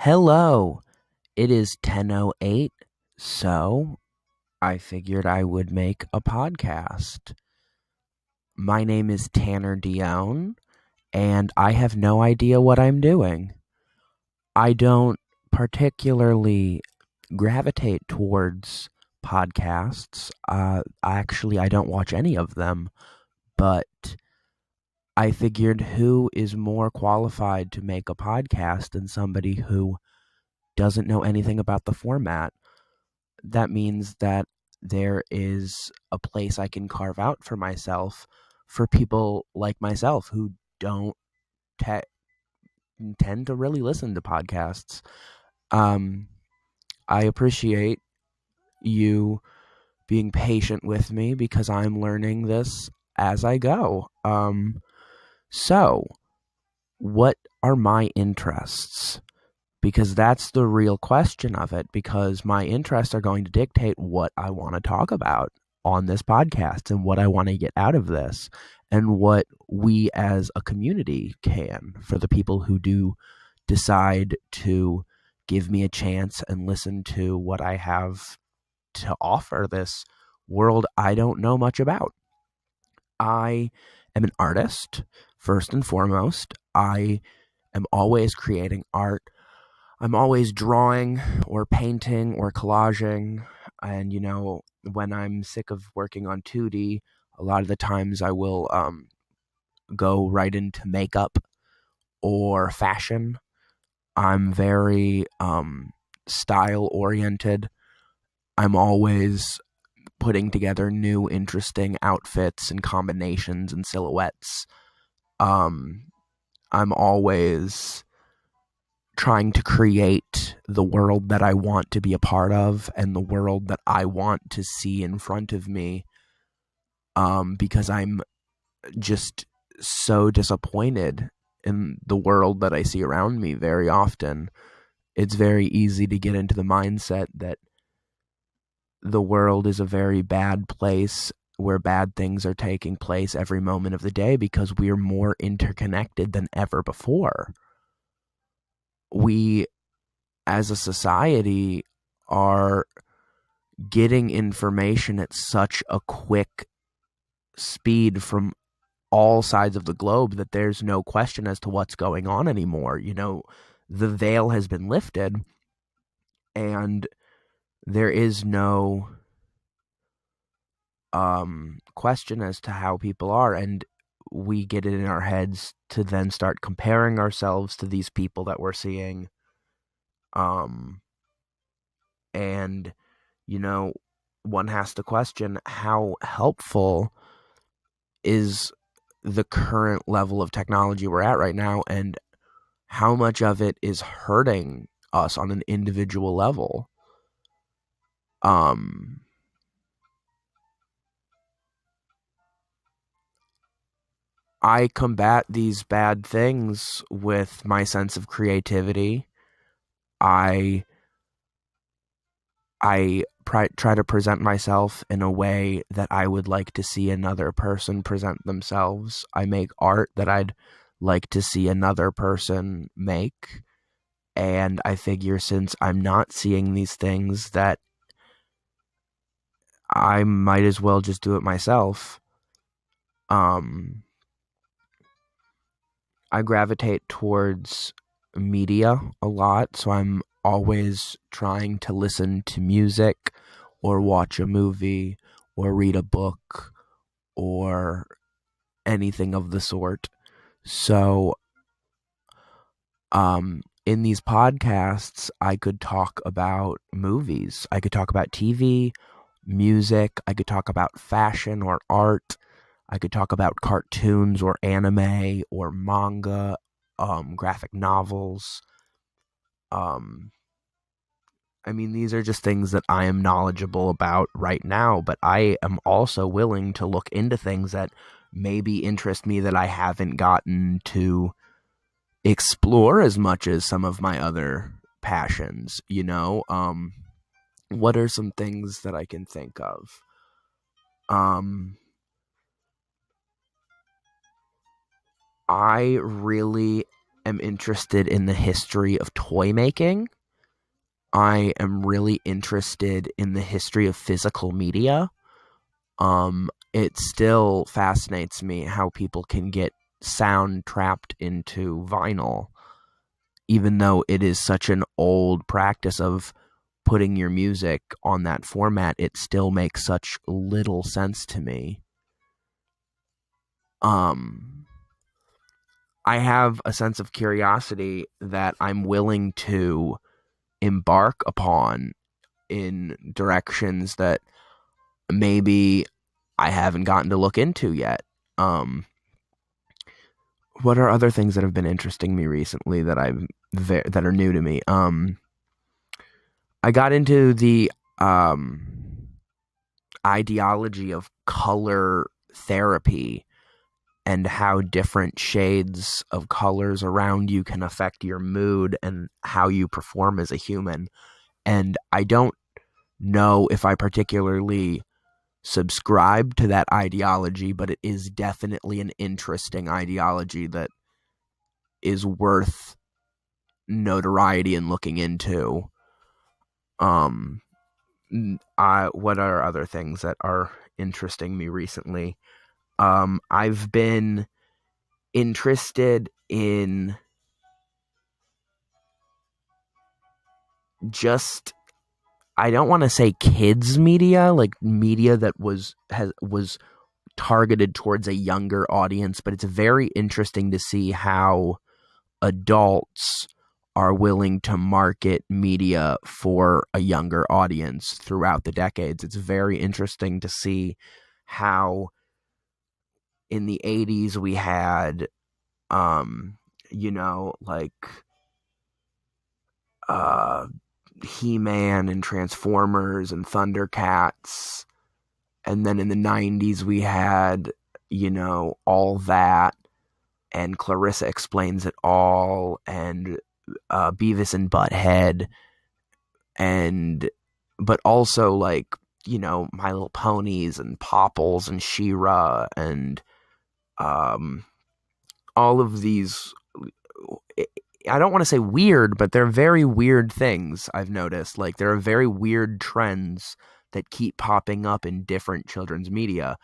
Hello, it is 10:08, so I figured I would make a podcast. My name is Tanner Dionne, and I have no idea what I'm doing. I don't particularly gravitate towards podcasts. I don't watch any of them, but I figured who is more qualified to make a podcast than somebody who doesn't know anything about the format. That means that there is a place I can carve out for myself for people like myself who don't te- tend to really listen to podcasts. Um, I appreciate you being patient with me because I'm learning this as I go. So, what are my interests? Because that's the real question of it, because my interests are going to dictate what I want to talk about on this podcast and what I want to get out of this and what we as a community can, for the people who do decide to give me a chance and listen to what I have to offer this world I don't know much about. I am an artist, first and foremost. I am always creating art. I'm always drawing or painting or collaging. And, when I'm sick of working on 2D, a lot of the times I will go right into makeup or fashion. I'm very style oriented. I'm always putting together new, interesting outfits and combinations and silhouettes. I'm always trying to create the world that I want to be a part of and the world that I want to see in front of me, because I'm just so disappointed in the world that I see around me very often. It's very easy to get into the mindset that the world is a very bad place where bad things are taking place every moment of the day because we're more interconnected than ever before. We, as a society, are getting information at such a quick speed from all sides of the globe that there's no question as to what's going on anymore. The veil has been lifted and there is no question as to how people are, and we get it in our heads to then start comparing ourselves to these people that we're seeing. And one has to question how helpful is the current level of technology we're at right now, and how much of it is hurting us on an individual level. I combat these bad things with my sense of creativity. I try to present myself in a way that I would like to see another person present themselves. I make art that I'd like to see another person make. And I figure since I'm not seeing these things, that I might as well just do it myself. I gravitate towards media a lot, so I'm always trying to listen to music or watch a movie or read a book or anything of the sort. So in these podcasts, I could talk about movies. I could talk about TV, music. I could talk about fashion or art. I could talk about cartoons or anime or manga, graphic novels. These are just things that I am knowledgeable about right now, but I am also willing to look into things that maybe interest me that I haven't gotten to explore as much as some of my other passions. What are some things that I can think of? I really am interested in the history of toy making. I am really interested in the history of physical media. It still fascinates me how people can get sound trapped into vinyl, even though it is such an old practice of putting your music on that format. It still makes such little sense to me. I have a sense of curiosity that I'm willing to embark upon in directions that maybe I haven't gotten to look into yet. What are other things that have been interesting me recently that that are new to me? I got into the ideology of color therapy and how different shades of colors around you can affect your mood and how you perform as a human. And I don't know if I particularly subscribe to that ideology, but it is definitely an interesting ideology that is worth notoriety and looking into. What are other things that are interesting me recently? I've been interested in just, I don't want to say kids media, like media that was targeted towards a younger audience, but it's very interesting to see how adults are willing to market media for a younger audience throughout the decades. It's very interesting to see how in the 80s we had like He-Man and Transformers and Thundercats, and then in the 90s we had All That and Clarissa Explains It All and Beavis and Butthead, but also like My Little Ponies and Popples and She-Ra and all of these. I don't want to say weird, but they're very weird things I've noticed. Like, there are very weird trends that keep popping up in different children's media.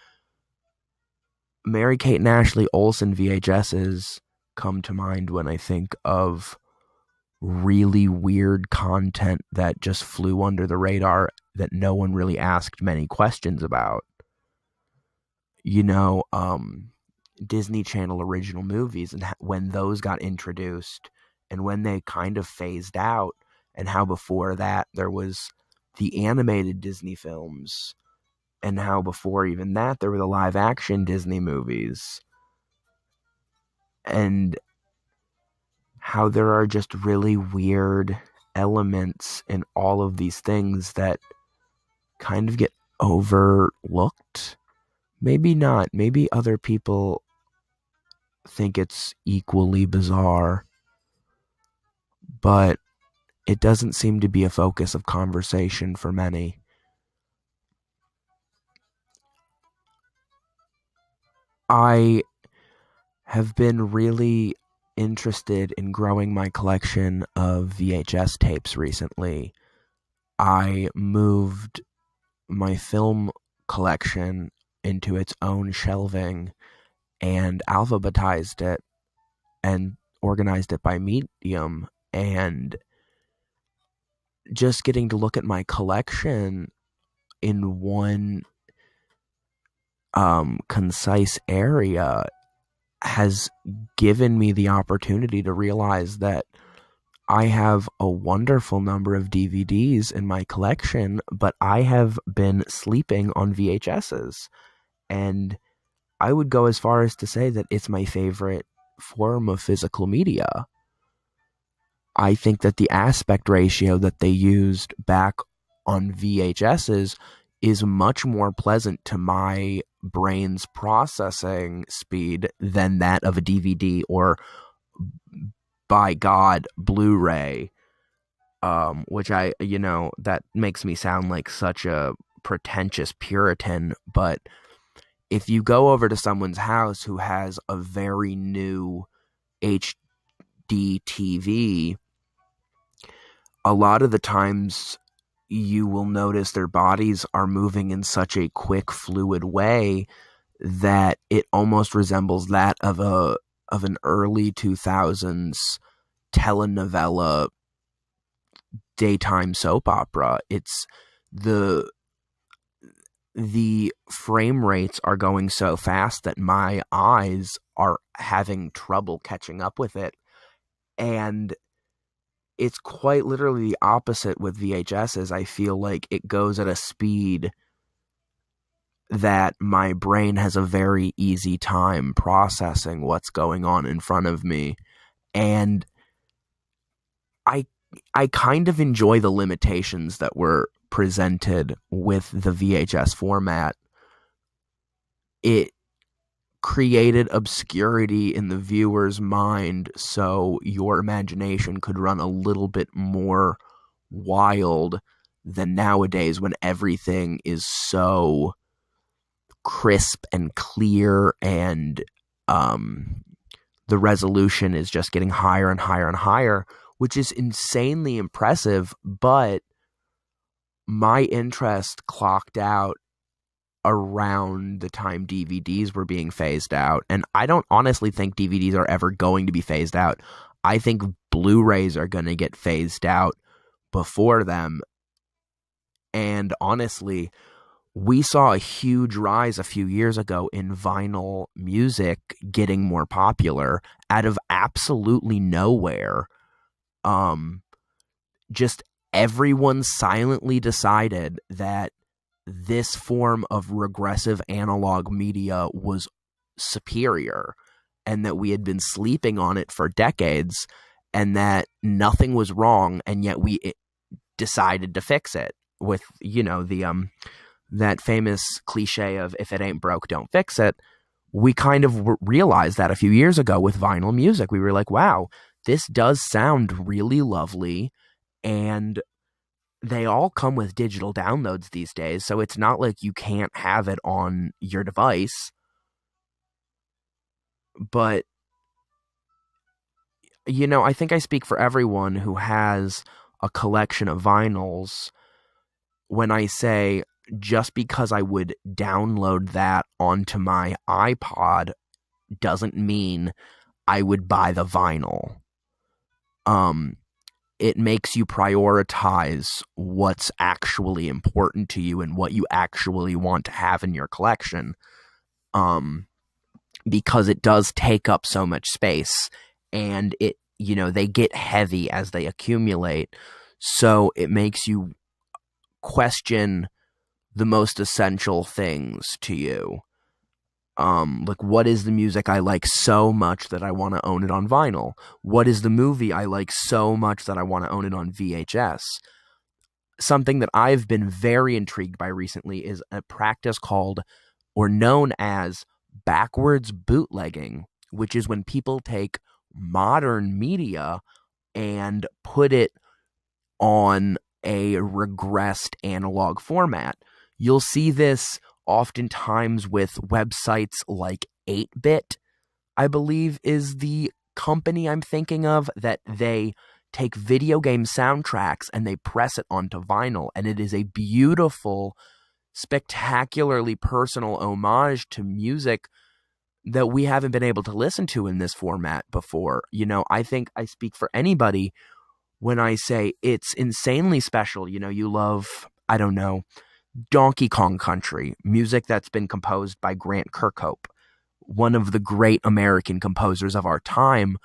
Mary-Kate and Ashley Olsen VHSs come to mind when I think of really weird content that just flew under the radar that no one really asked many questions about. Disney Channel original movies and when those got introduced and when they kind of phased out, and how before that there was the animated Disney films, and how before even that there were the live action Disney movies, and how there are just really weird elements in all of these things that kind of get overlooked. Maybe not. Maybe other people think it's equally bizarre, but it doesn't seem to be a focus of conversation for many. I have been really interested in growing my collection of VHS tapes recently. I moved my film collection into its own shelving and alphabetized it and organized it by medium, and just getting to look at my collection in one concise area has given me the opportunity to realize that I have a wonderful number of DVDs in my collection, but I have been sleeping on VHSs. And I would go as far as to say that it's my favorite form of physical media. I think that the aspect ratio that they used back on VHSs is much more pleasant to my brain's processing speed than that of a DVD or, by God, Blu-ray, which that makes me sound like such a pretentious Puritan, but if you go over to someone's house who has a very new HD HD TV, a lot of the times you will notice their bodies are moving in such a quick, fluid way that it almost resembles that of an early 2000s telenovela daytime soap opera. It's the frame rates are going so fast that my eyes are having trouble catching up with it. And it's quite literally the opposite with VHSs. I feel like it goes at a speed that my brain has a very easy time processing what's going on in front of me. And I kind of enjoy the limitations that were presented with the VHS format. It created obscurity in the viewer's mind so your imagination could run a little bit more wild than nowadays when everything is so crisp and clear, and the resolution is just getting higher and higher and higher, which is insanely impressive. But my interest clocked out around the time DVDs were being phased out. And I don't honestly think DVDs are ever going to be phased out. I think Blu-rays are going to get phased out before them. And honestly, we saw a huge rise a few years ago in vinyl music getting more popular out of absolutely nowhere. Just everyone silently decided that this form of regressive analog media was superior, and that we had been sleeping on it for decades, and that nothing was wrong, and yet we decided to fix it with, that famous cliche of if it ain't broke, don't fix it. We kind of realized that a few years ago with vinyl music. We were like, wow, this does sound really lovely, and they all come with digital downloads these days, so it's not like you can't have it on your device. But, I think I speak for everyone who has a collection of vinyls when I say just because I would download that onto my iPod doesn't mean I would buy the vinyl. It makes you prioritize what's actually important to you and what you actually want to have in your collection, because it does take up so much space, and they get heavy as they accumulate. So it makes you question the most essential things to you. Like, what is the music I like so much that I want to own it on vinyl? What is the movie I like so much that I want to own it on VHS? Something that I've been very intrigued by recently is a practice called, or known as, backwards bootlegging, which is when people take modern media and put it on a regressed analog format. You'll see this oftentimes with websites like 8-Bit, I believe is the company I'm thinking of, that they take video game soundtracks and they press it onto vinyl, and it is a beautiful, spectacularly personal homage to music that we haven't been able to listen to in this format before. I think I speak for anybody when I say it's insanely special. You love, I don't know, Donkey Kong Country, music that's been composed by Grant Kirkhope, one of the great American composers of our time,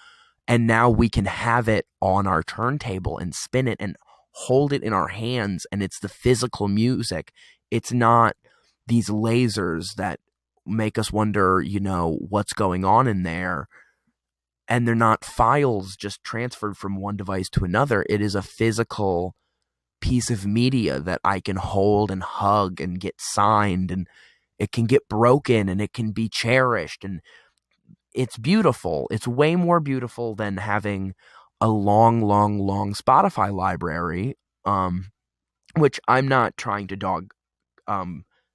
and now we can have it on our turntable and spin it and hold it in our hands, and it's the physical music. It's not these lasers that make us wonder, what's going on in there, and they're not files just transferred from one device to another. It is a physical piece of media that I can hold and hug and get signed, and it can get broken and it can be cherished, and it's beautiful. It's way more beautiful than having a long Spotify library, which I'm not trying to dog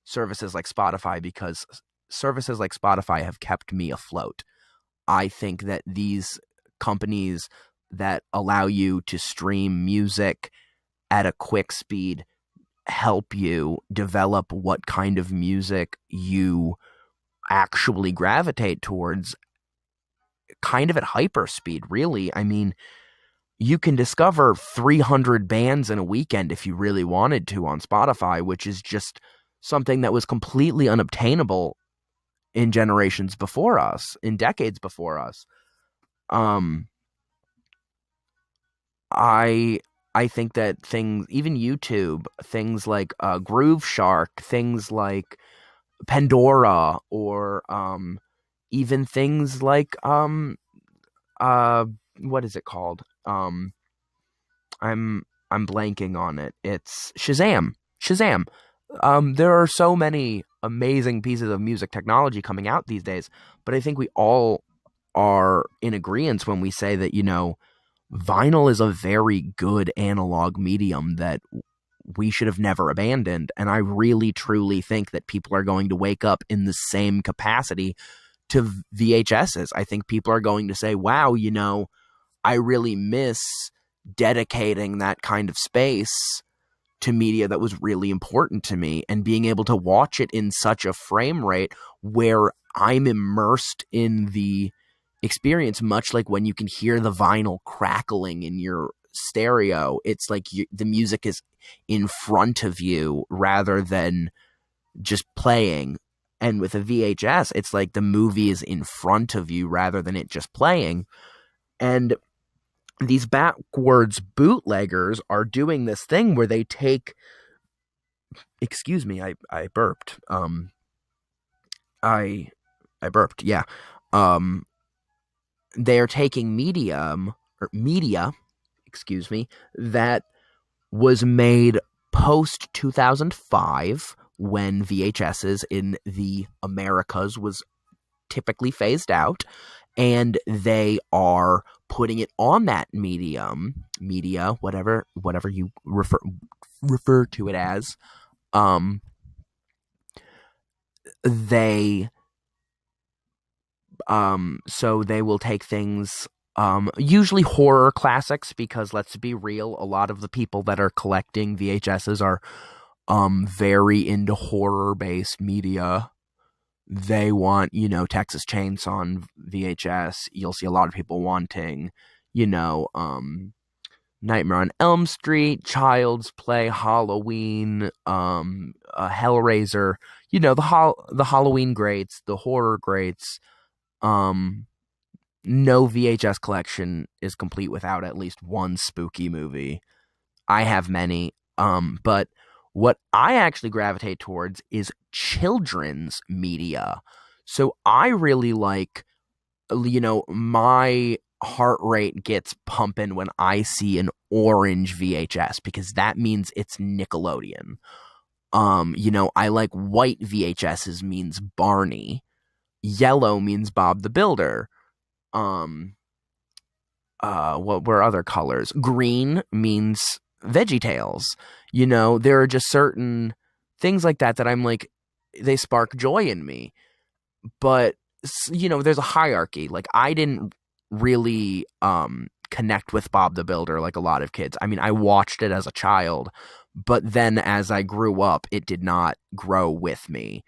services like Spotify, because services like Spotify have kept me afloat. I think that these companies that allow you to stream music at a quick speed help you develop what kind of music you actually gravitate towards kind of at hyper speed, really. I mean, you can discover 300 bands in a weekend if you really wanted to on Spotify, which is just something that was completely unobtainable in generations before us, in decades before us. I think that things, even YouTube, things like Groove Shark, things like Pandora, or even things like what is it called? I'm blanking on it. It's Shazam. Shazam. There are so many amazing pieces of music technology coming out these days, but I think we all are in agreement when we say that, vinyl is a very good analog medium that we should have never abandoned. And I really, truly think that people are going to wake up in the same capacity to VHSs. I think people are going to say, wow, I really miss dedicating that kind of space to media that was really important to me, and being able to watch it in such a frame rate where I'm immersed in the experience, much like when you can hear the vinyl crackling in your stereo. It's like the music is in front of you rather than just playing. And with a VHS, it's like the movie is in front of you rather than it just playing. And these backwards bootleggers are doing this thing where they take, excuse me, I burped. I burped. Yeah. They are taking media, excuse me, that was made post 2005, when VHSs in the Americas was typically phased out, and they are putting it on that media, whatever you refer to it as. So they will take things, usually horror classics, because let's be real, a lot of the people that are collecting VHSs are very into horror-based media. They want, Texas Chainsaw on VHS. You'll see a lot of people wanting, Nightmare on Elm Street, Child's Play, Halloween, Hellraiser, the Halloween greats, the horror greats. No VHS collection is complete without at least one spooky movie. I have many, but what I actually gravitate towards is children's media. So I really like, my heart rate gets pumping when I see an orange VHS, because that means it's Nickelodeon. I like white VHSs means Barney. Yellow means Bob the Builder. What were other colors? Green means VeggieTales. There are just certain things like that I'm like, they spark joy in me. But, there's a hierarchy. Like, I didn't really connect with Bob the Builder like a lot of kids. I mean, I watched it as a child, but then as I grew up, it did not grow with me.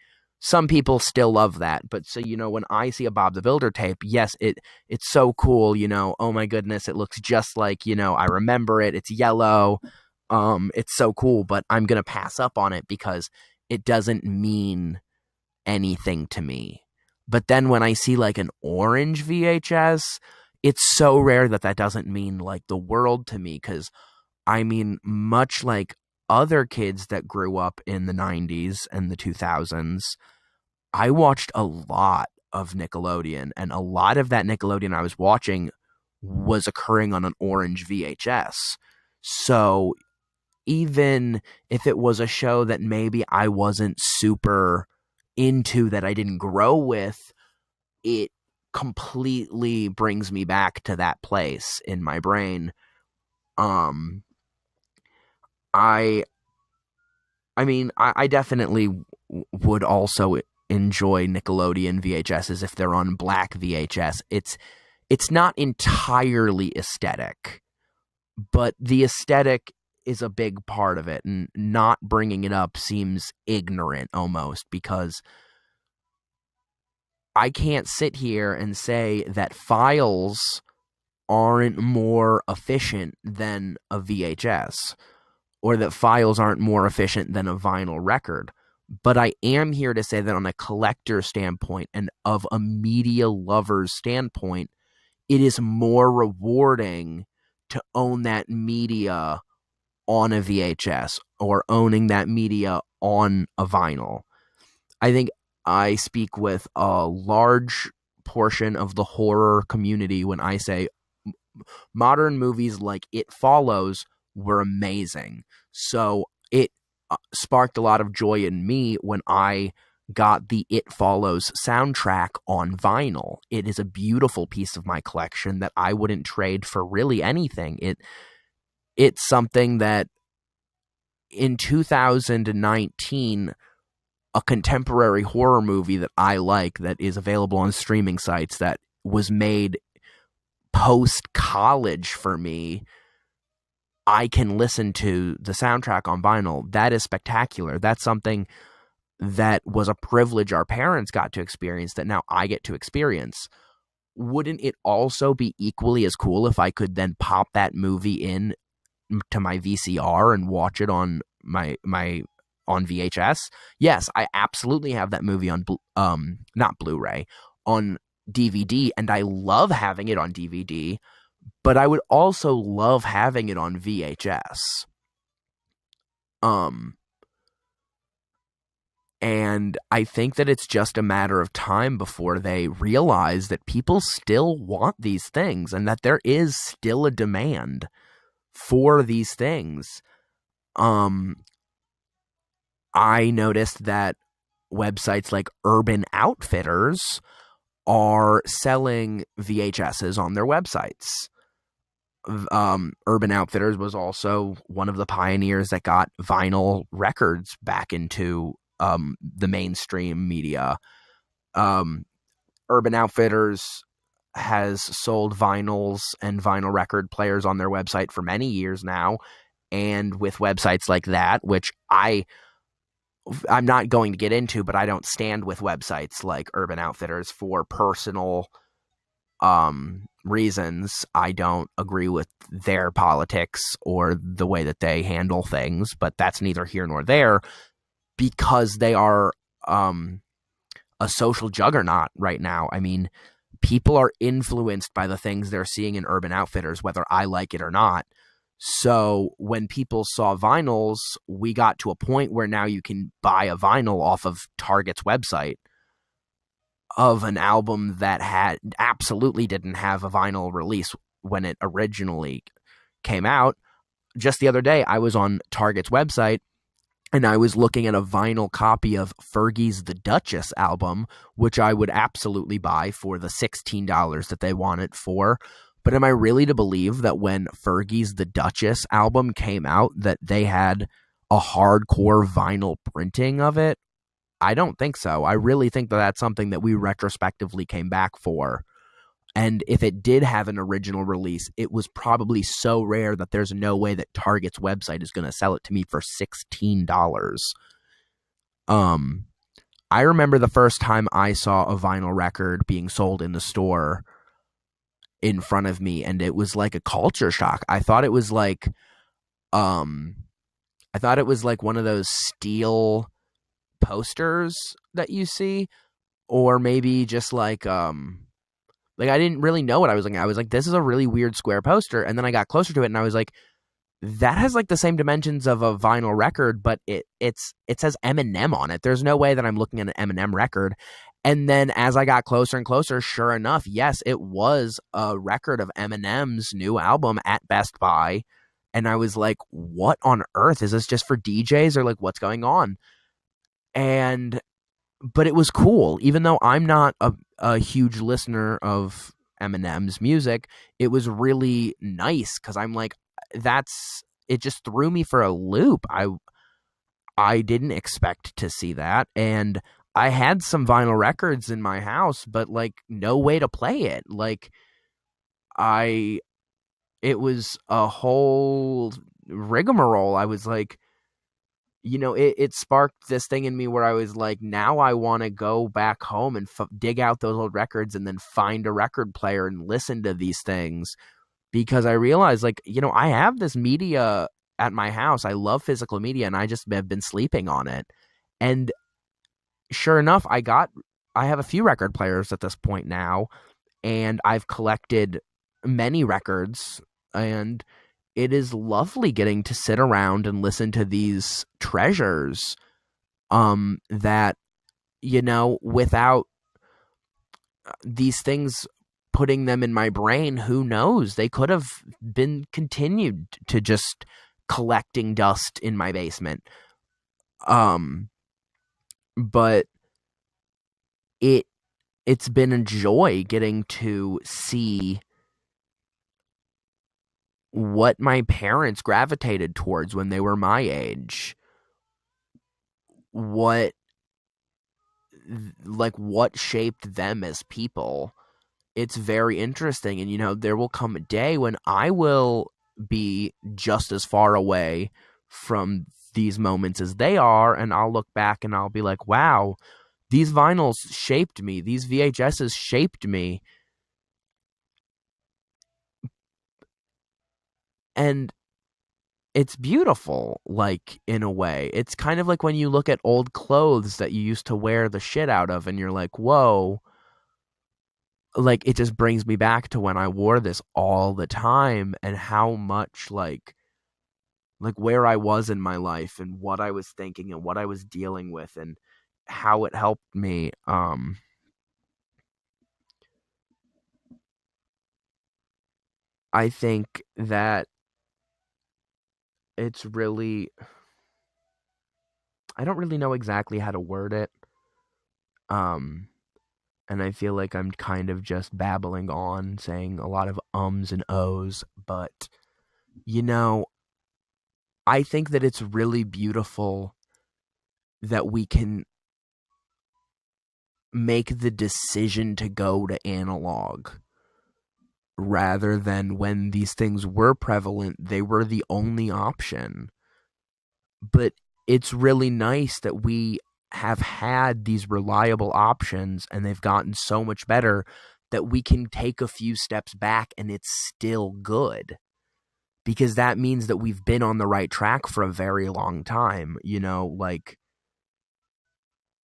Some people still love that, but so, when I see a Bob the Builder tape, yes, it's so cool, oh my goodness, it looks just like, I remember it, it's yellow, it's so cool, but I'm going to pass up on it because it doesn't mean anything to me. But then when I see like an orange VHS, it's so rare that doesn't mean like the world to me, because I mean, much like other kids that grew up in the 90s and the 2000s, I watched a lot of Nickelodeon, and a lot of that Nickelodeon I was watching was occurring on an orange VHS. So even if it was a show that maybe I wasn't super into, that I didn't grow with, it completely brings me back to that place in my brain. I definitely would also enjoy Nickelodeon VHSs if they're on black VHS. It's it's not entirely aesthetic, but the aesthetic is a big part of it, and not bringing it up seems ignorant almost, because I can't sit here and say that files aren't more efficient than a VHS, or that files aren't more efficient than a vinyl record. But I am here to say that on a collector standpoint and of a media lover's standpoint, it is more rewarding to own that media on a VHS or owning that media on a vinyl. I think I speak with a large portion of the horror community when I say modern movies like It Follows were amazing. So it sparked a lot of joy in me when I got the It Follows soundtrack on vinyl. It is a beautiful piece of my collection that I wouldn't trade for really anything. It's something that in 2019, a contemporary horror movie that I like, that is available on streaming sites, that was made post-college for me, I can listen to the soundtrack on vinyl. That is spectacular. That's something that was a privilege our parents got to experience that now I get to experience. Wouldn't it also be equally as cool if I could then pop that movie in to my VCR and watch it on my on VHS? Yes, I absolutely have that movie on not Blu-ray, on DVD, and I love having it on DVD, but I would also love having it on VHS. And I think that it's just a matter of time before they realize that people still want these things and that there is still a demand for these things. I noticed that websites like Urban Outfitters are selling VHSs on their websites. Urban Outfitters was also one of the pioneers that got vinyl records back into the mainstream media. Urban Outfitters has sold vinyls and vinyl record players on their website for many years now, and with websites like that, which I'm not going to get into, but I don't stand with websites like Urban Outfitters for personal reasons. I don't agree with their politics or the way that they handle things, but that's neither here nor there, because they are a social juggernaut right now. I mean, people are influenced by the things they're seeing in Urban Outfitters, whether I like it or not. So when people saw vinyls, we got to a point where now you can buy a vinyl off of Target's website of an album that absolutely didn't have a vinyl release when it originally came out. Just the other day, I was on Target's website and I was looking at a vinyl copy of Fergie's The Duchess album, which I would absolutely buy for the $16 that they want it for. But am I really to believe that when Fergie's The Duchess album came out that they had a hardcore vinyl printing of it? I don't think so. I really think that that's something that we retrospectively came back for. And if it did have an original release, it was probably so rare that there's no way that Target's website is going to sell it to me for $16. I remember the first time I saw a vinyl record being sold in the store in front of me, and it was like a culture shock. I thought it was like one of those steel posters that you see, or maybe just like I didn't really know what I was looking at. I was like, this is a really weird square poster. And then I got closer to it and I was like, that has like the same dimensions of a vinyl record, but it says Eminem on it. There's no way that I'm looking at an Eminem record. And then as I got closer and closer, sure enough, yes, it was a record of Eminem's new album at Best Buy. And I was like, what on earth? Is this just for DJs, or like what's going on? But it was cool. Even though I'm not a huge listener of Eminem's music, it was really nice because I'm like, it just threw me for a loop. I didn't expect to see that. And I had some vinyl records in my house, but like no way to play it. Like it was a whole rigmarole. I was like, it sparked this thing in me where I was like, now I want to go back home and dig out those old records and then find a record player and listen to these things, because I realized, like, I have this media at my house. I love physical media, and I just have been sleeping on it. And sure enough, I have a few record players at this point now, and I've collected many records, and it is lovely getting to sit around and listen to these treasures that, without these things putting them in my brain, who knows? They could have been continued to just collecting dust in my basement. But it's been a joy getting to see what my parents gravitated towards when they were my age. What shaped them as people. It's very interesting. And, there will come a day when I will be just as far away from these moments as they are, and I'll look back and I'll be like, wow, these vinyls shaped me. These VHSs shaped me. And it's beautiful, like, in a way. It's kind of like when you look at old clothes that you used to wear the shit out of, and you're like, whoa. Like, it just brings me back to when I wore this all the time, and how much, like where I was in my life and what I was thinking and what I was dealing with and how it helped me. I think that it's really, I don't really know exactly how to word it. And I feel like I'm kind of just babbling on, saying a lot of ums and ohs, but, I think that it's really beautiful that we can make the decision to go to analog, rather than when these things were prevalent, they were the only option. But it's really nice that we have had these reliable options, and they've gotten so much better that we can take a few steps back and it's still good, because that means that we've been on the right track for a very long time. Like,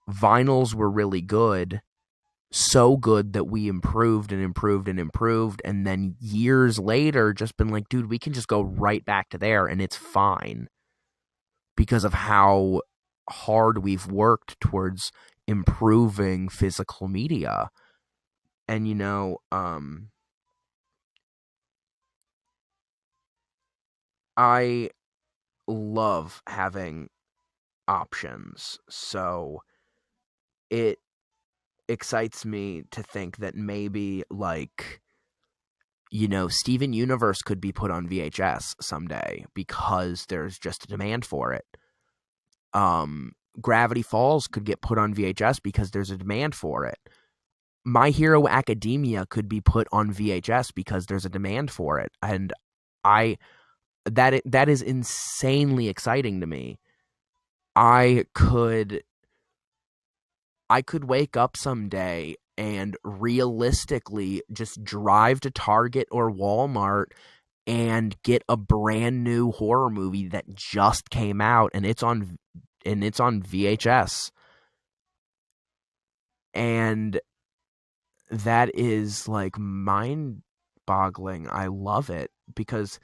vinyls were really good, so good that we improved and improved and improved, and then years later just been like, dude, we can just go right back to there and it's fine, because of how hard we've worked towards improving physical media. And I love having options, so it excites me to think that maybe, like, Steven Universe could be put on VHS someday because there's just a demand for it. Gravity Falls could get put on VHS because there's a demand for it. My Hero Academia could be put on VHS because there's a demand for it. And that is insanely exciting to me. I could wake up someday and realistically just drive to Target or Walmart and get a brand new horror movie that just came out, and it's on VHS. And that is, like, mind-boggling. I love it, because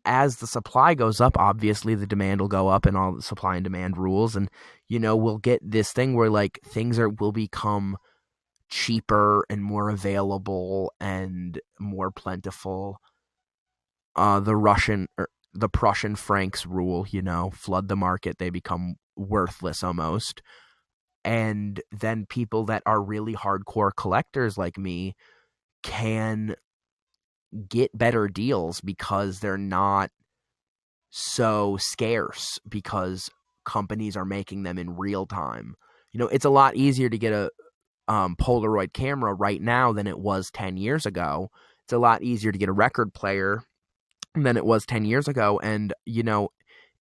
as the supply goes up, obviously the demand will go up, and all the supply and demand rules, and we'll get this thing where, like, things will become cheaper and more available and more plentiful. The Prussian francs rule, flood the market, they become worthless almost. And then people that are really hardcore collectors like me can get better deals because they're not so scarce, because companies are making them in real time. It's a lot easier to get Polaroid camera right now than it was 10 years ago. It's a lot easier to get a record player than it was 10 years ago. And,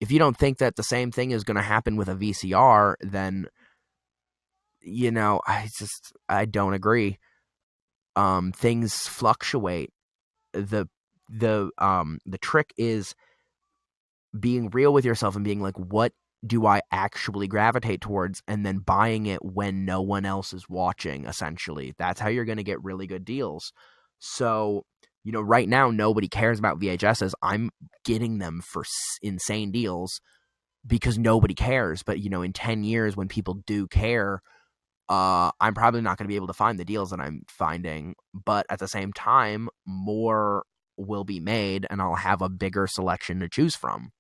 if you don't think that the same thing is going to happen with a VCR, then, I don't agree. Things fluctuate. The trick is being real with yourself and being like, what do I actually gravitate towards? And then buying it when no one else is watching, essentially. That's how you're going to get really good deals. So, right now, nobody cares about VHSs. I'm getting them for insane deals because nobody cares. But, in 10 years, when people do care, I'm probably not going to be able to find the deals that I'm finding. But at the same time, more will be made and I'll have a bigger selection to choose from.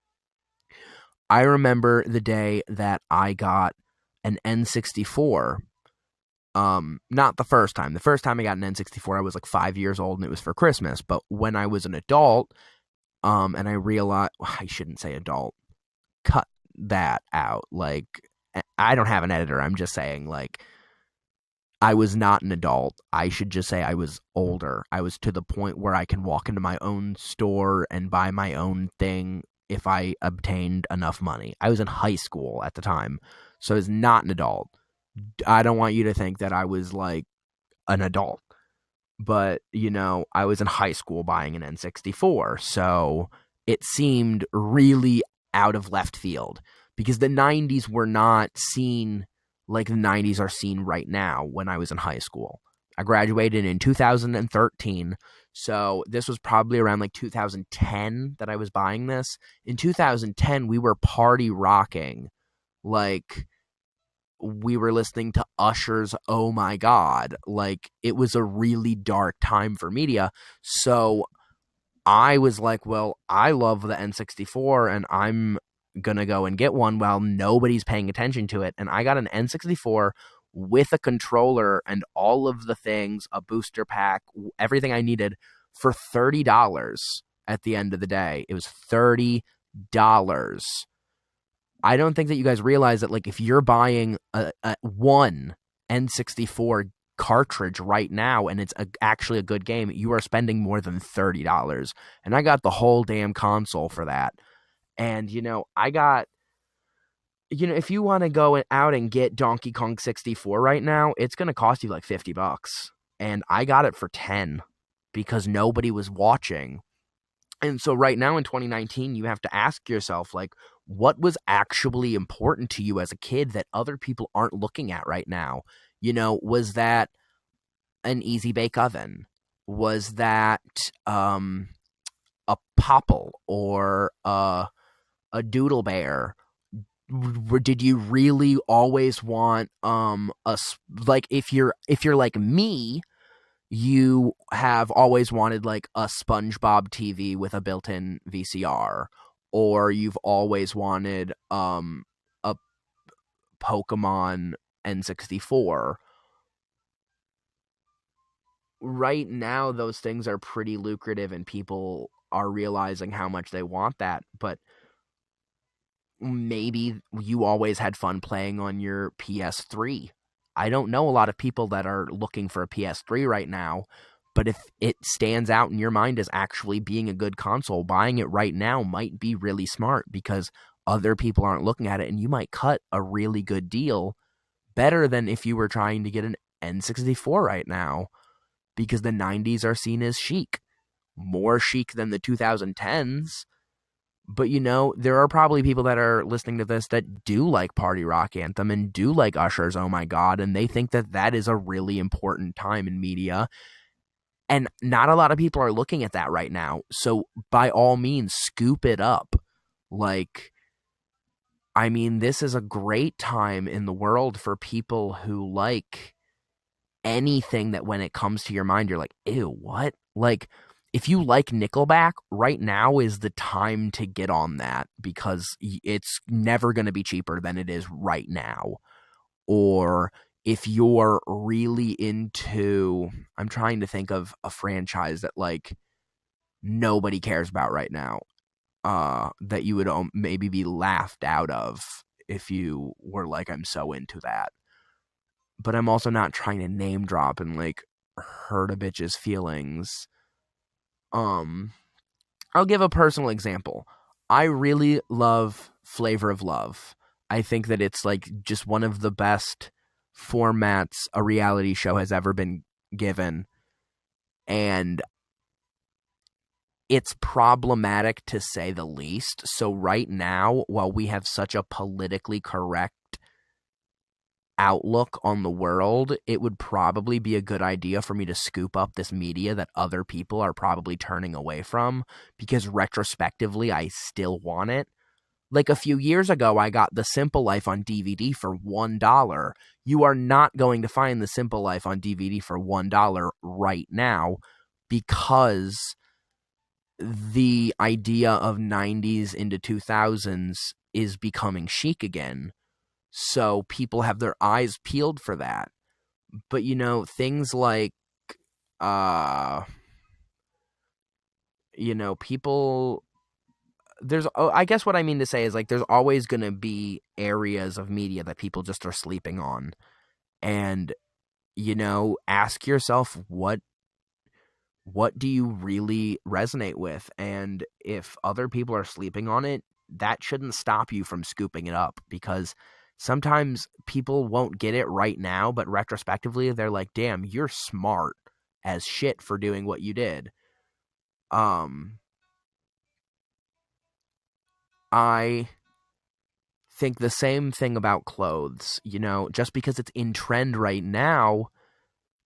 I remember the day that I got an N64. Not the first time. The first time I got an N64, I was like 5 years old and it was for Christmas. But when I was an adult, and I realized, I shouldn't say adult. Cut that out. Like, I don't have an editor. I'm just saying, like, I was not an adult. I should just say I was older. I was to the point where I can walk into my own store and buy my own thing if I obtained enough money. I was in high school at the time, so I was not an adult. I don't want you to think that I was like an adult, but I was in high school buying an N64, so it seemed really out of left field because the 90s were not seen like the 90s are seen right now when I was in high school. I graduated in 2013, so this was probably around like 2010 that I was buying this. In 2010, we were party rocking. Like, we were listening to Usher's Oh My God. Like, it was a really dark time for media. So I was like, well, I love the N64 and I'm going to go and get one while nobody's paying attention to it. And I got an N64 with a controller and all of the things, a booster pack, everything I needed for $30 at the end of the day. It was $30. I don't think that you guys realize that, like, if you're buying a one N64 cartridge right now and it's actually a good game, you are spending more than $30. And I got the whole damn console for that. And, I got, if you want to go out and get Donkey Kong 64 right now, it's going to cost you like $50. And I got it for 10 because nobody was watching. And so right now in 2019, you have to ask yourself, like, what was actually important to you as a kid that other people aren't looking at right now? Was that an easy bake oven? Was that a Popple or a Doodle Bear? Did you really always want like, if you're like me, you have always wanted like a SpongeBob TV with a built-in VCR, or you've always wanted a Pokemon N64. Right now, those things are pretty lucrative and people are realizing how much they want that, but maybe you always had fun playing on your PS3. I don't know a lot of people that are looking for a PS3 right now, but if it stands out in your mind as actually being a good console, buying it right now might be really smart because other people aren't looking at it and you might cut a really good deal, better than if you were trying to get an N64 right now, because the 90s are seen as chic, more chic than the 2010s. But, there are probably people that are listening to this that do like Party Rock Anthem and do like Usher's Oh My God, and they think that that is a really important time in media. And not a lot of people are looking at that right now. So by all means, scoop it up. Like, I mean, this is a great time in the world for people who like anything that when it comes to your mind, you're like, ew, what? Like, if you like Nickelback, right now is the time to get on that because it's never going to be cheaper than it is right now. Or if you're really into, I'm trying to think of a franchise that like nobody cares about right now, that you would maybe be laughed out of if you were like, I'm so into that. but I'm also not trying to name drop and like hurt a bitch's feelings. I'll give a personal example. I really love Flavor of Love. I think that it's like just one of the best formats a reality show has ever been given. And it's problematic to say the least. So right now, while we have such a politically correct outlook on the world, it would probably be a good idea for me to scoop up this media that other people are probably turning away from, because retrospectively, I still want it. Like a few years ago, I got The Simple Life on DVD for $1. You are not going to find The Simple Life on DVD for $1 right now, because the idea of 90s into 2000s is becoming chic again. So people have their eyes peeled for that. But, you know, things like, people, I guess what I mean to say is, like, there's always going to be areas of media that people just are sleeping on. And, ask yourself, what do you really resonate with? And if other people are sleeping on it, that shouldn't stop you from scooping it up, because sometimes people won't get it right now, but retrospectively, they're like, damn, you're smart as shit for doing what you did. I think the same thing about clothes. Just because it's in trend right now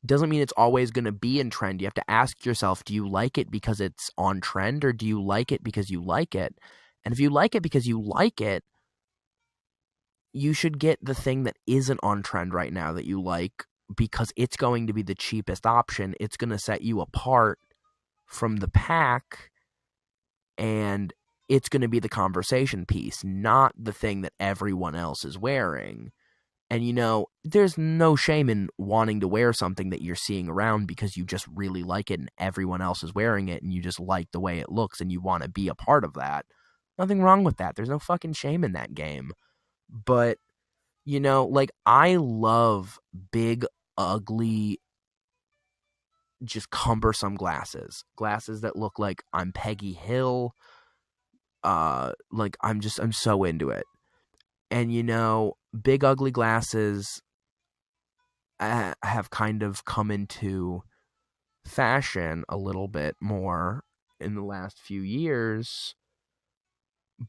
doesn't mean it's always going to be in trend. You have to ask yourself, do you like it because it's on trend, or do you like it because you like it? And if you like it because you like it, you should get the thing that isn't on trend right now that you like, because it's going to be the cheapest option. It's going to set you apart from the pack, and it's going to be the conversation piece, not the thing that everyone else is wearing. And, there's no shame in wanting to wear something that you're seeing around because you just really like it and everyone else is wearing it and you just like the way it looks and you want to be a part of that. Nothing wrong with that. There's no fucking shame in that game. But, like, I love big, ugly, just cumbersome glasses. Glasses that look like I'm Peggy Hill. Like, I'm so into it. And, big, ugly glasses have kind of come into fashion a little bit more in the last few years.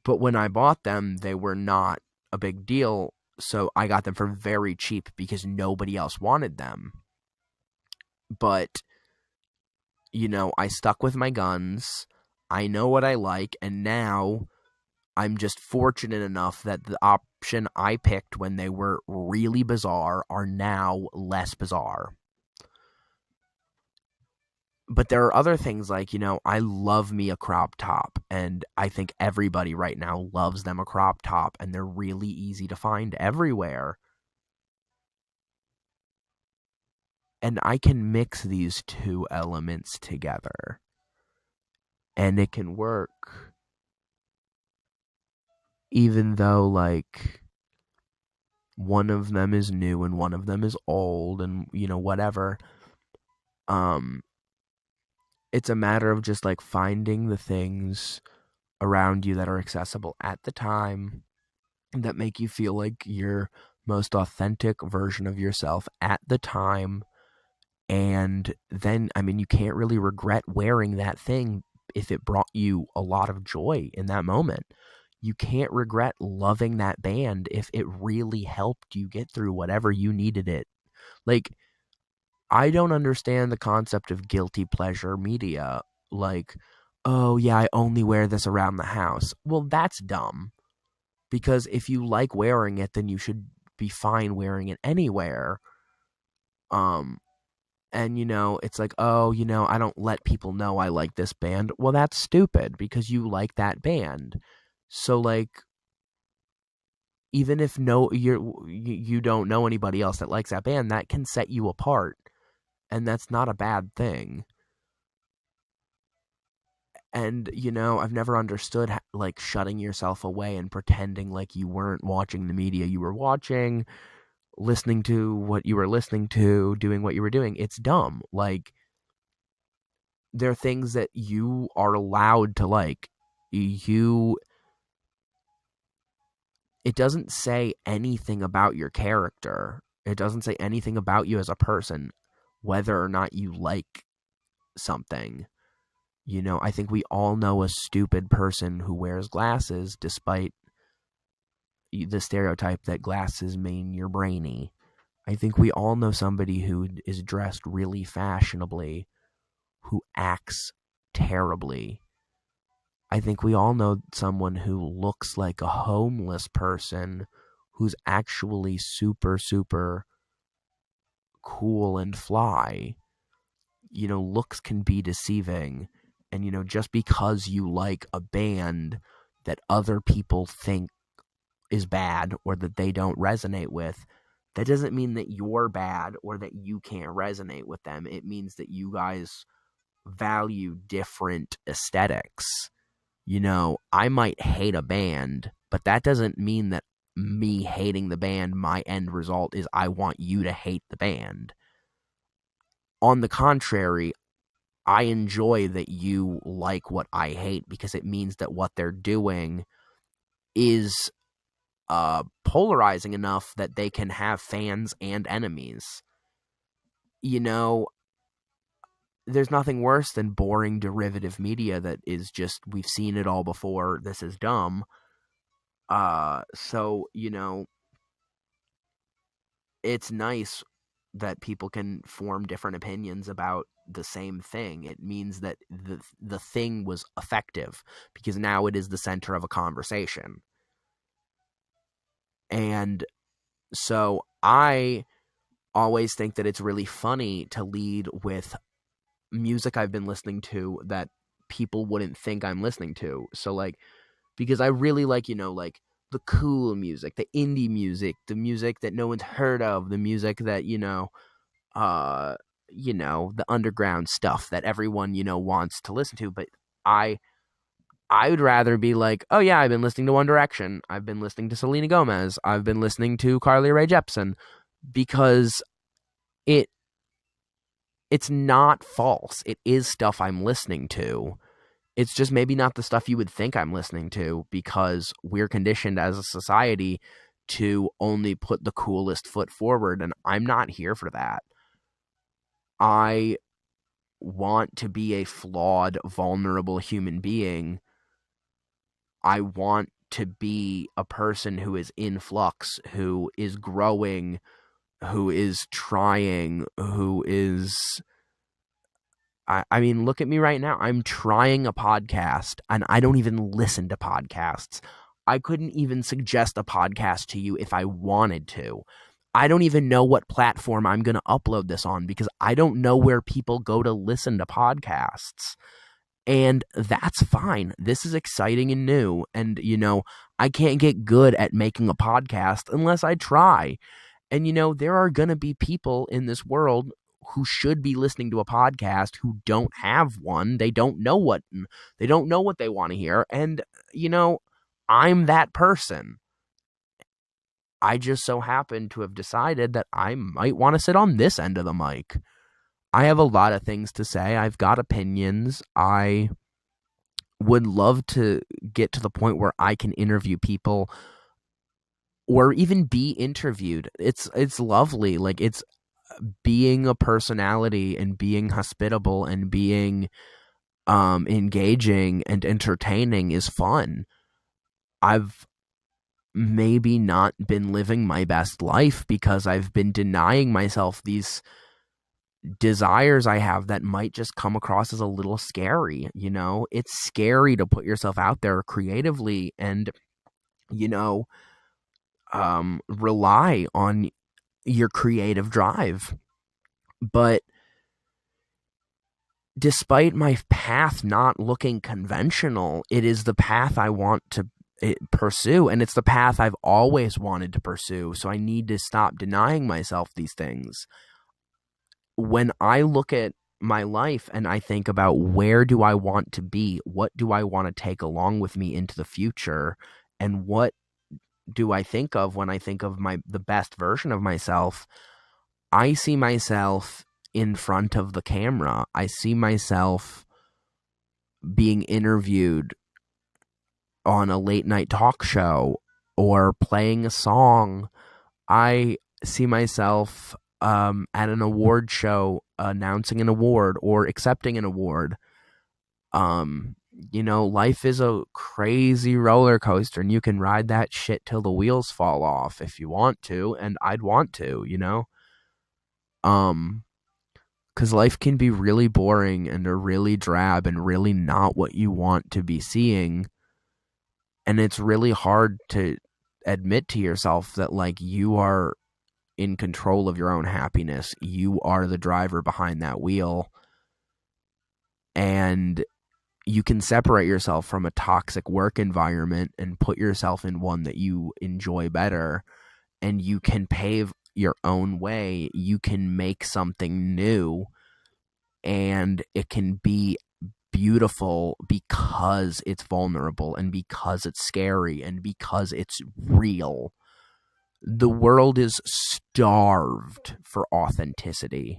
But when I bought them, they were not a big deal. So I got them for very cheap because nobody else wanted them. But, I stuck with my guns. I know what I like. And now I'm just fortunate enough that the option I picked when they were really bizarre are now less bizarre. But there are other things like, I love me a crop top, and I think everybody right now loves them a crop top, and they're really easy to find everywhere. And I can mix these two elements together, and it can work. Even though, like, one of them is new and one of them is old and, whatever. It's a matter of just, like, finding the things around you that are accessible at the time that make you feel like your most authentic version of yourself at the time. And then, you can't really regret wearing that thing if it brought you a lot of joy in that moment. You can't regret loving that band if it really helped you get through whatever you needed it. Like, I don't understand the concept of guilty pleasure media. Like, oh yeah, I only wear this around the house. Well, that's dumb. Because if you like wearing it, then you should be fine wearing it anywhere. And, it's like, oh, I don't let people know I like this band. Well, that's stupid because you like that band. So, like, even if you don't know anybody else that likes that band, that can set you apart. And that's not a bad thing. And, I've never understood, like, shutting yourself away and pretending like you weren't watching the media you were watching. listening to what you were listening to, doing what you were doing. It's dumb. Like, there are things that you are allowed to like. It doesn't say anything about your character. It doesn't say anything about you as a person, whether or not you like something. I think we all know a stupid person who wears glasses, despite the stereotype that glasses mean you're brainy. I think we all know somebody who is dressed really fashionably, who acts terribly. I think we all know someone who looks like a homeless person who's actually super, super cool and fly. Looks can be deceiving. And, just because you like a band that other people think is bad or that they don't resonate with, that doesn't mean that you're bad or that you can't resonate with them. It means that you guys value different aesthetics. I might hate a band, but that doesn't mean that me hating the band, my end result is I want you to hate the band. On the contrary, I enjoy that you like what I hate because it means that what they're doing is polarizing enough that they can have fans and enemies. There's nothing worse than boring derivative media that is just, we've seen it all before, this is dumb. So, it's nice that people can form different opinions about the same thing. It means that the thing was effective because now it is the center of a conversation. And so I always think that it's really funny to lead with music I've been listening to that people wouldn't think I'm listening to. So, like, because I really like, like the cool music, the indie music, the music that no one's heard of, the music that, the underground stuff that everyone, wants to listen to. But I would rather be like, oh yeah, I've been listening to One Direction. I've been listening to Selena Gomez. I've been listening to Carly Rae Jepsen, because it's not false. It is stuff I'm listening to. It's just maybe not the stuff you would think I'm listening to, because we're conditioned as a society to only put the coolest foot forward, and I'm not here for that. I want to be a flawed, vulnerable human being. I want to be a person who is in flux, who is growing, who is trying, who is... I mean, look at me right now. I'm trying a podcast, and I don't even listen to podcasts. I couldn't even suggest a podcast to you if I wanted to. I don't even know what platform I'm going to upload this on, because I don't know where people go to listen to podcasts. And that's fine. This is exciting and new. And, I can't get good at making a podcast unless I try. And, there are going to be people in this world who should be listening to a podcast who don't have one. They don't know what they want to hear. And, I'm that person. I just so happen to have decided that I might want to sit on this end of the mic. I have a lot of things to say. I've got opinions. I would love to get to the point where I can interview people or even be interviewed. It's lovely. Like, it's being a personality and being hospitable and being engaging and entertaining is fun. I've maybe not been living my best life because I've been denying myself these desires I have that might just come across as a little scary. It's scary to put yourself out there creatively and, rely on your creative drive. But despite my path not looking conventional, it is the path I want to pursue, and it's the path I've always wanted to pursue. So I need to stop denying myself these things. When I look at my life and I think about where do I want to be, what do I want to take along with me into the future, and what do I think of when I think of the best version of myself? I see myself in front of the camera. I see myself being interviewed on a late night talk show or playing a song. I see myself at an award show announcing an award or accepting an award. Life is a crazy roller coaster, and you can ride that shit till the wheels fall off if you want to, and I'd want to, because life can be really boring and really drab and really not what you want to be seeing. And it's really hard to admit to yourself that, like, you are in control of your own happiness. You are the driver behind that wheel. And you can separate yourself from a toxic work environment and put yourself in one that you enjoy better. And you can pave your own way. You can make something new. And it can be beautiful because it's vulnerable and because it's scary and because it's real. The world is starved for authenticity,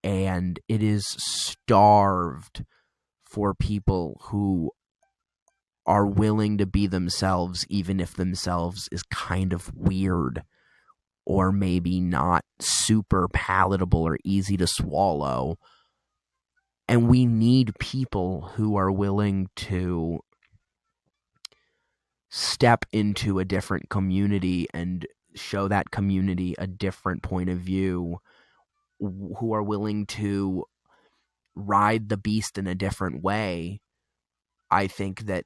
and it is starved for people who are willing to be themselves, even if themselves is kind of weird or maybe not super palatable or easy to swallow. And we need people who are willing to step into a different community and show that community a different point of view, who are willing to ride the beast in a different way. I think that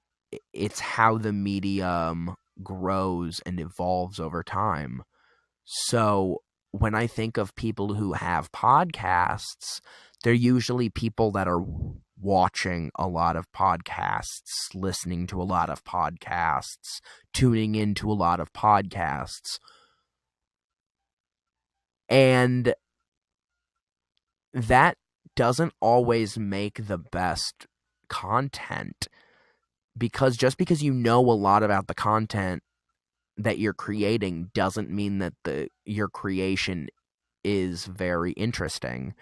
it's how the medium grows and evolves over time. So when I think of people who have podcasts, they're usually people that are watching a lot of podcasts, listening to a lot of podcasts, tuning into a lot of podcasts. And that doesn't always make the best content, because just because you know a lot about the content that you're creating doesn't mean that your creation is very interesting.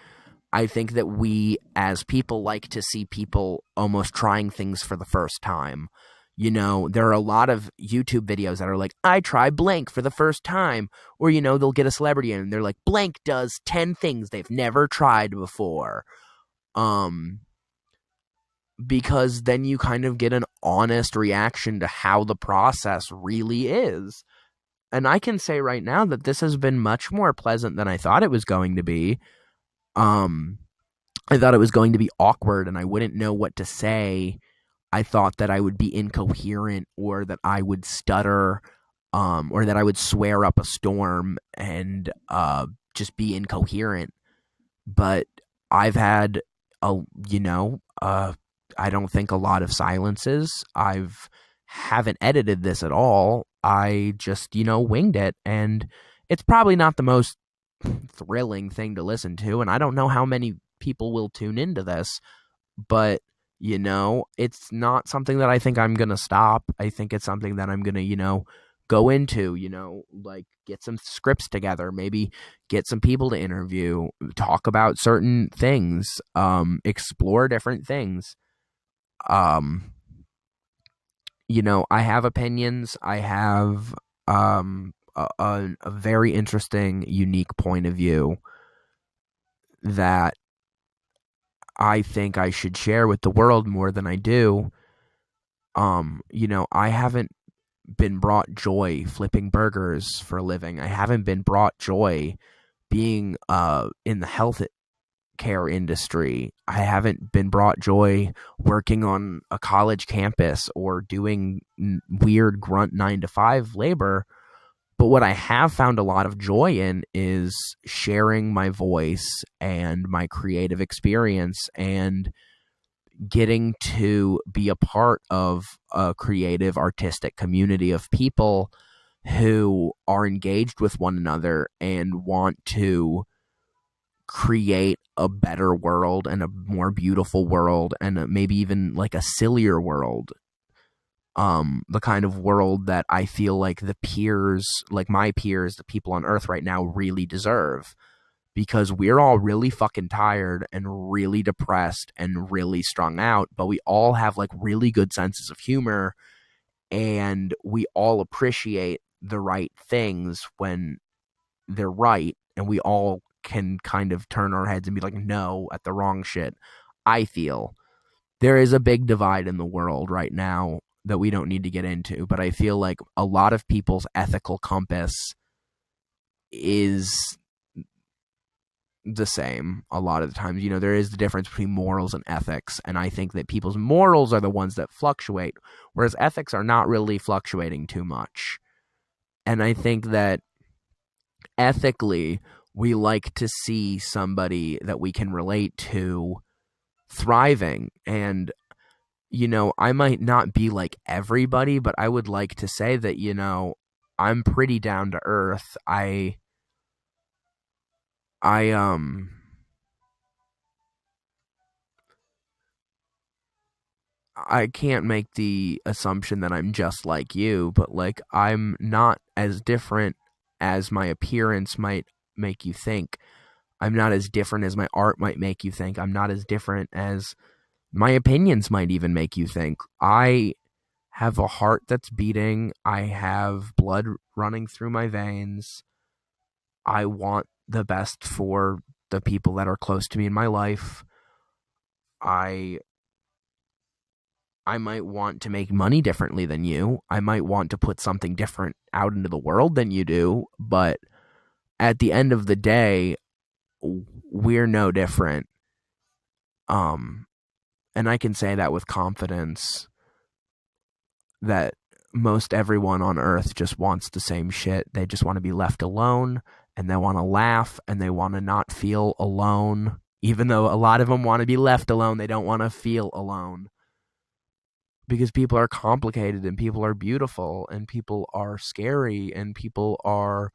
I think that we as people like to see people almost trying things for the first time. There are a lot of YouTube videos that are like, I try blank for the first time. Or, they'll get a celebrity and they're like, blank does 10 things they've never tried before. Because then you kind of get an honest reaction to how the process really is. And I can say right now that this has been much more pleasant than I thought it was going to be. I thought it was going to be awkward and I wouldn't know what to say. I thought that I would be incoherent, or that I would stutter, or that I would swear up a storm and just be incoherent. But I've had I don't think a lot of silences. Haven't edited this at all. I just, winged it, and it's probably not the most thrilling thing to listen to, and I don't know how many people will tune into this, but it's not something that I think I'm gonna stop. I think it's something that I'm gonna go into, like get some scripts together, maybe get some people to interview, talk about certain things, explore different things. I have opinions. I have a very interesting, unique point of view that I think I should share with the world more than I do. I haven't been brought joy flipping burgers for a living. I haven't been brought joy being in the health care industry. I haven't been brought joy working on a college campus or doing weird grunt 9-to-5 labor. But what I have found a lot of joy in is sharing my voice and my creative experience and getting to be a part of a creative, artistic community of people who are engaged with one another and want to create a better world and a more beautiful world and maybe even like a sillier world. the kind of world that I feel like the peers, like my peers, the people on Earth right now really deserve, because we're all really fucking tired and really depressed and really strung out, but we all have like really good senses of humor, and we all appreciate the right things when they're right, and we all can kind of turn our heads and be like no at the wrong shit. I feel there is a big divide in the world right now that we don't need to get into, but I feel like a lot of people's ethical compass is the same a lot of the times. You know, there is the difference between morals and ethics, and I think that people's morals are the ones that fluctuate, whereas ethics are not really fluctuating too much. And I think that ethically, we like to see somebody that we can relate to thriving. And, you know, I might not be like everybody, but I would like to say that, you know, I'm pretty down to earth. I I can't make the assumption that I'm just like you, but like I'm not as different as my appearance might make you think. I'm not as different as my art might make you think. I'm not as different as my opinions might even make you think. I have a heart that's beating. I have blood running through my veins. I want the best for the people that are close to me in my life. I I might want to make money differently than you. I might want to put something different out into the world than you do, but at the end of the day, we're no different. Um and I can say that with confidence, that most everyone on earth just wants the same shit. They just want to be left alone, and they want to laugh, and they want to not feel alone. Even though a lot of them want to be left alone, they don't want to feel alone. Because people are complicated, and people are beautiful, and people are scary, and people are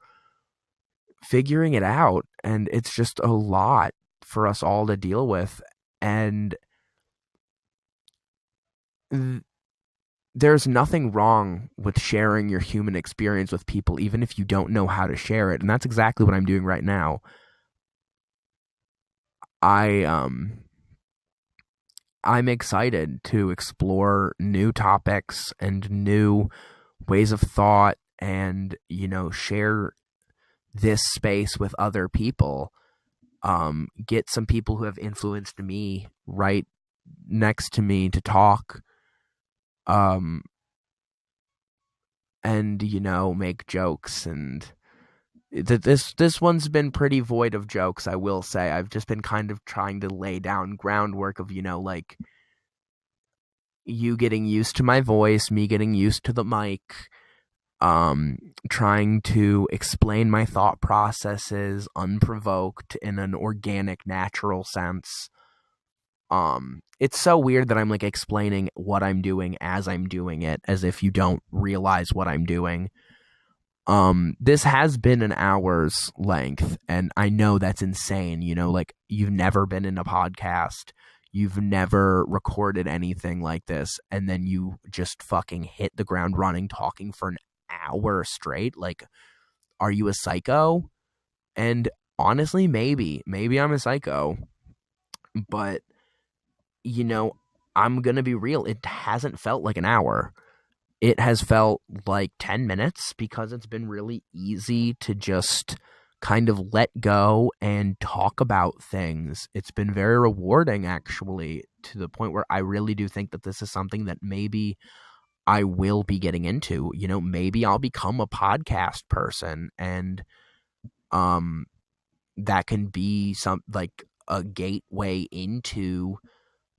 figuring it out, and it's just a lot for us all to deal with. And there's nothing wrong with sharing your human experience with people, even if you don't know how to share it. And that's exactly what I'm doing right now. I'm excited to explore new topics and new ways of thought, and, you know, share this space with other people. Get some people who have influenced me right next to me to talk. Um, and, you know, make jokes. And this one's been pretty void of jokes, I will say. I've just been kind of trying to lay down groundwork of, you know, like you getting used to my voice, me getting used to the mic, trying to explain my thought processes unprovoked in an organic, natural sense. It's so weird that I'm like explaining what I'm doing as I'm doing it, as if you don't realize what I'm doing. This has been an hour's length, and I know that's insane. You know, like, you've never been in a podcast, you've never recorded anything like this, and then you just fucking hit the ground running talking for an hour straight. Like, are you a psycho? And honestly, maybe I'm a psycho, but, you know, I'm gonna be real. It hasn't felt like an hour. It has felt like 10 minutes, because it's been really easy to just kind of let go and talk about things. It's been very rewarding, actually, to the point where I really do think that this is something that maybe I will be getting into. You know, maybe I'll become a podcast person, and that can be some, like, a gateway into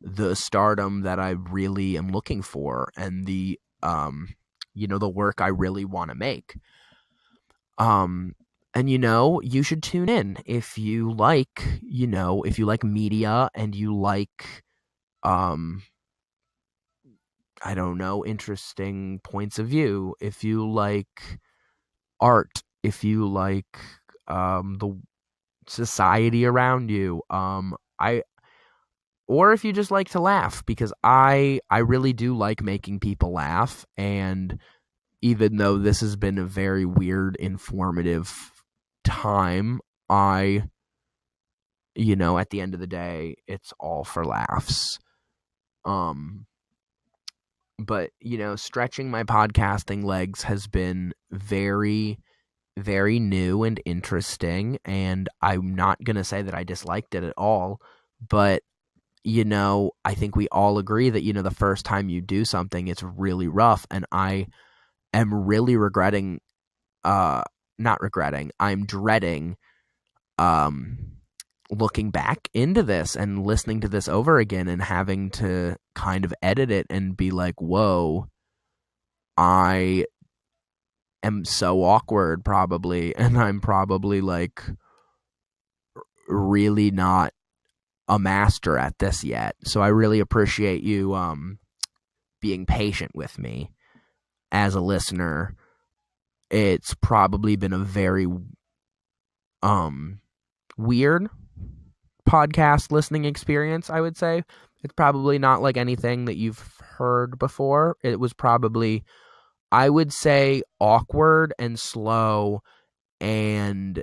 the stardom that I really am looking for, and the you know, the work I really want to make. And, you know, you should tune in if you like, you know, if you like media, and you like, um I don't know, interesting points of view, if you like art, if you like the society around you. I or if you just like to laugh, because I really do like making people laugh. And even though this has been a very weird, informative time, at the end of the day, it's all for laughs. But, stretching my podcasting legs has been very, very new and interesting. And I'm not going to say that I disliked it at all. But, I think we all agree that, the first time you do something, it's really rough. And I am really I'm dreading looking back into this and listening to this over again and having to kind of edit it and be like, whoa, I am so awkward probably, and I'm probably like really not a master at this yet. So I really appreciate you being patient with me as a listener. It's probably been a very weird podcast listening experience, I would say. It's probably not like anything that you've heard before. It was probably, I would say, awkward and slow, and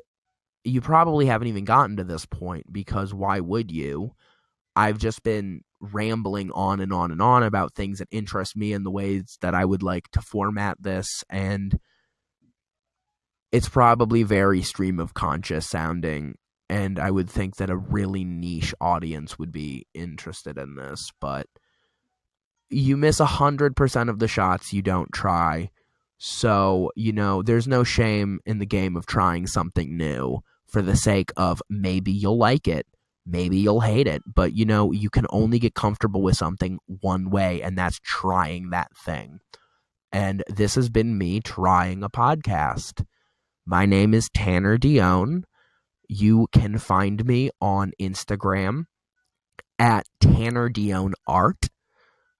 you probably haven't even gotten to this point, because why would you? I've just been rambling on and on and on about things that interest me and the ways that I would like to format this, and it's probably very stream of conscious sounding, and I would think that a really niche audience would be interested in this, but you miss 100% of the shots you don't try. So, there's no shame in the game of trying something new for the sake of maybe you'll like it, maybe you'll hate it, but you can only get comfortable with something one way, and that's trying that thing. And this has been me trying a podcast. My name is Tanner Dionne. You can find me on Instagram at Tanner Dionne Art.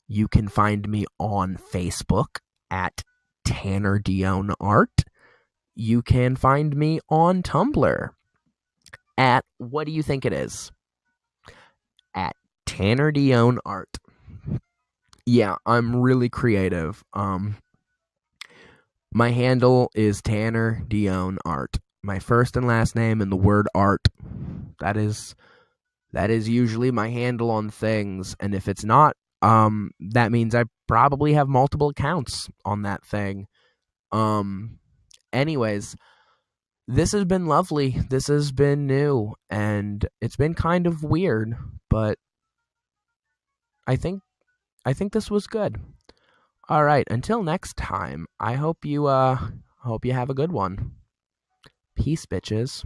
You can find me on Facebook at Tanner Dionne Art. You can find me on Tumblr at, what do you think it is? At Tanner Dionne Art. Yeah, I'm really creative. My handle is Tanner Dionne Art. My first and last name and the word art. That is usually my handle on things. And if it's not, that means I probably have multiple accounts on that thing. Anyways, this has been lovely. This has been new, and it's been kind of weird, but I think this was good. All right, until next time, I hope you have a good one. Peace, bitches.